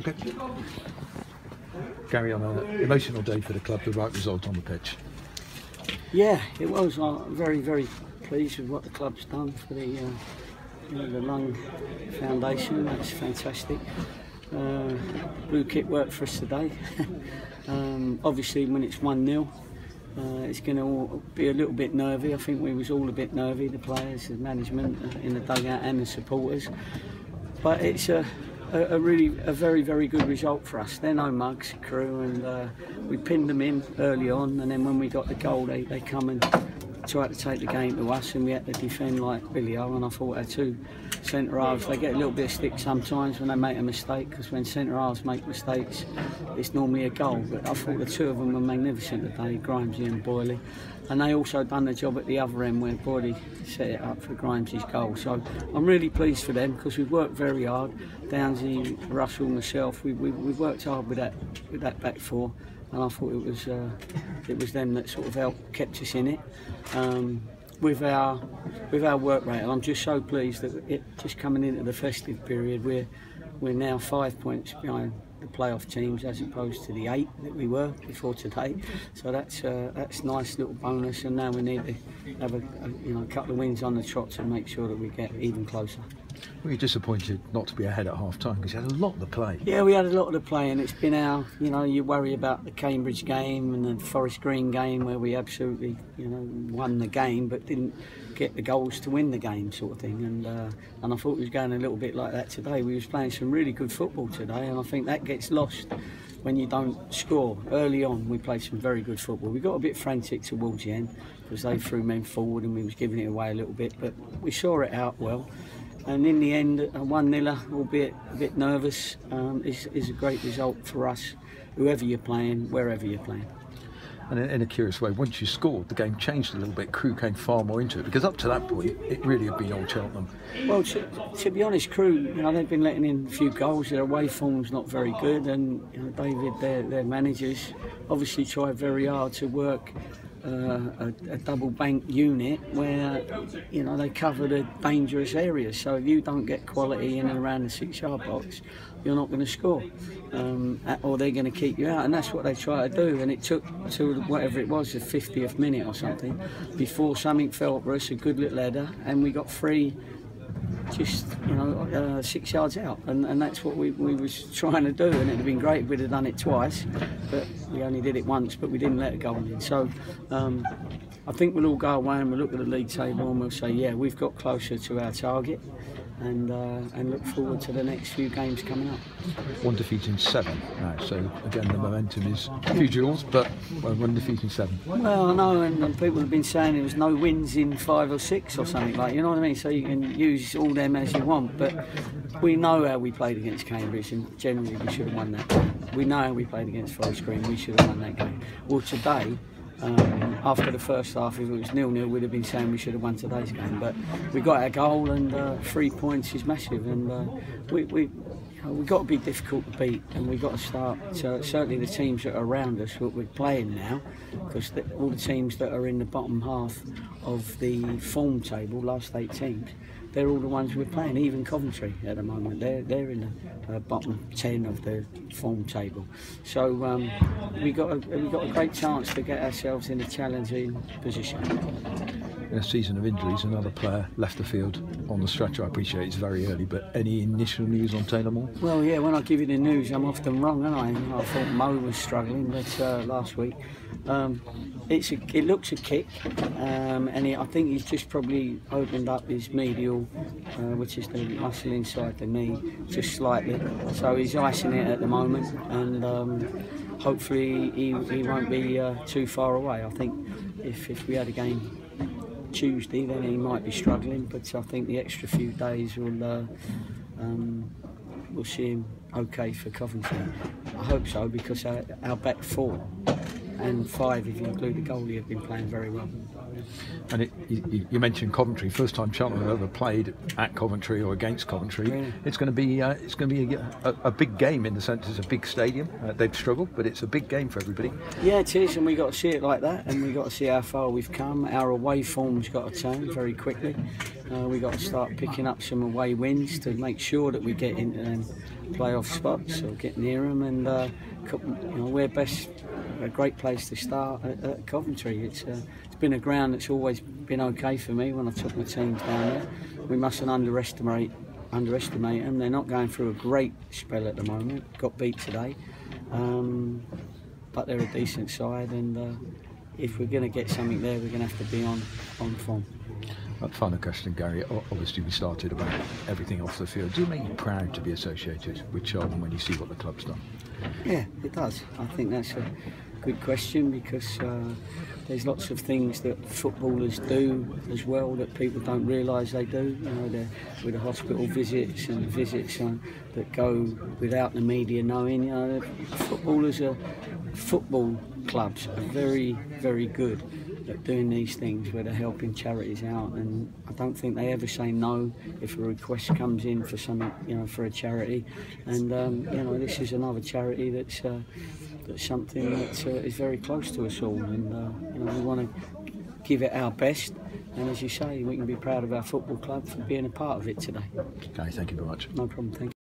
Okay. Gary, on an emotional day for the club, the right result on the pitch. Yeah, it was. I'm very, very pleased with what the club's done for the Lung Foundation. That's fantastic. Blue kit worked for us today. Obviously, when it's 1-0, it's going to be a little bit nervy. I think we was all a bit nervy, the players, the management in the dugout and the supporters. But it's a very, very good result for us. They're no mugs, Crewe, and we pinned them in early on, and then when we got the goal, they come and tried to take the game to us, and we had to defend like Billy O. And I thought our two centre halves, they get a little bit of stick sometimes when they make a mistake, because when centre halves make mistakes, it's normally a goal. But I thought the two of them were magnificent today, Grimesy and Boyley. And they also done the job at the other end where Boyley set it up for Grimesy's goal. So I'm really pleased for them, because we've worked very hard. Downsy, Russell, myself, we worked hard with that back four, and I thought it was them that sort of kept us in it. With our work rate, and I'm just so pleased that just coming into the festive period, we're now 5 points behind the playoff teams as opposed to the 8 that we were before today. So that's a nice little bonus, and now we need to have a couple of wins on the trot to make sure that we get even closer. Were you disappointed not to be ahead at half time, because you had a lot to play? Yeah, we had a lot to play, and it's been you worry about the Cambridge game and the Forest Green game where we absolutely won the game but didn't get the goals to win the game, sort of thing. And I thought we was going a little bit like that today. We was playing some really good football today, and I think that gets lost when you don't score. Early on we played some very good football. We got a bit frantic towards the end because they threw men forward and we was giving it away a little bit, but we saw it out well. And in the end, a 1-0, albeit a bit nervous, is a great result for us, whoever you're playing, wherever you're playing. And in a curious way, once you scored, the game changed a little bit. Crewe came far more into it, because up to that point, it really had been Old Cheltenham. Well, to be honest, Crewe, they've been letting in a few goals. Their away form's not very good, and David, their managers, obviously tried very hard to work a double bank unit where they cover the dangerous areas. So if you don't get quality in and around the 6-yard box, you're not going to score, or they're going to keep you out, and that's what they try to do. And it took to whatever it was, the 50th minute or something, before something fell for us, a good little header, and we got free just 6 yards out, and that's what we was trying to do. And it'd have been great if we'd have done it twice, but we only did it once, but we didn't let it go in. So I think we'll all go away and we'll look at the league table and we'll say, yeah, we've got closer to our target, and look forward to the next few games coming up. 1 defeat in 7 now, so again the momentum is a few duels, but 1 defeat in 7. Well, I know, and people have been saying there was no wins in 5 or 6 or something like, you know what I mean? So you can use all them as you want, but we know how we played against Cambridge, and generally we should have won that game. We know how we played against Forest Green, we should have won that game. Well, today, after the first half, if it was 0-0, we'd have been saying we should have won today's game. But we got our goal, and 3 points is massive, and we've got to be difficult to beat, and we've got to start. Certainly the teams that are around us, what we're playing now, because all the teams that are in the bottom half of the form table, last 8 teams, they're all the ones we're playing. Even Coventry at the moment, they're in the bottom 10 of the form table. So we got a great chance to get ourselves in a challenging position. In a season of injuries, another player left the field on the stretcher. I appreciate it's very early, but any initial news on Taylor Moore? Well, yeah, when I give you the news, I'm often wrong, aren't I? I thought Mo was struggling, but last week. It looks a kick, and I think he's just probably opened up his medial, which is the muscle inside the knee, just slightly. So he's icing it at the moment, and hopefully he won't be too far away. I think if we had a game Tuesday, then he might be struggling, but I think the extra few days will we'll see him okay for Coventry. I hope so, because our back 4 and 5, if you include the goalie, have been playing very well. And you mentioned Coventry. First time Cheltenham have ever played at Coventry or against Coventry. Yeah. It's going to be a big game in the sense it's a big stadium. They've struggled, but it's a big game for everybody. Yeah, it is, and we got to see it like that, and we got to see how far we've come. Our away form's got to turn very quickly. We got to start picking up some away wins to make sure that we get into them playoff spots or get near them, and we're a great place to start at Coventry. It's been a ground that's always been okay for me when I took my teams down there. We mustn't underestimate them. They're not going through a great spell at the moment. Got beat today, but they're a decent side, and if we're going to get something there, we're going to have to be on form. Final question, Gary. Obviously, we started about everything off the field. Do you make you proud to be associated with Cheltenham when you see what the club's done? Yeah, it does. I think that's a good question, because there's lots of things that footballers do as well that people don't realise they do. With the hospital visits and visits that go without the media knowing. Football clubs are very, very good at doing these things where they're helping charities out, and I don't think they ever say no if a request comes in for something, for a charity. And this is another charity that's something that is very close to us all, and we want to give it our best. And as you say, we can be proud of our football club for being a part of it today. Gary, thank you very much. No problem. Thank you.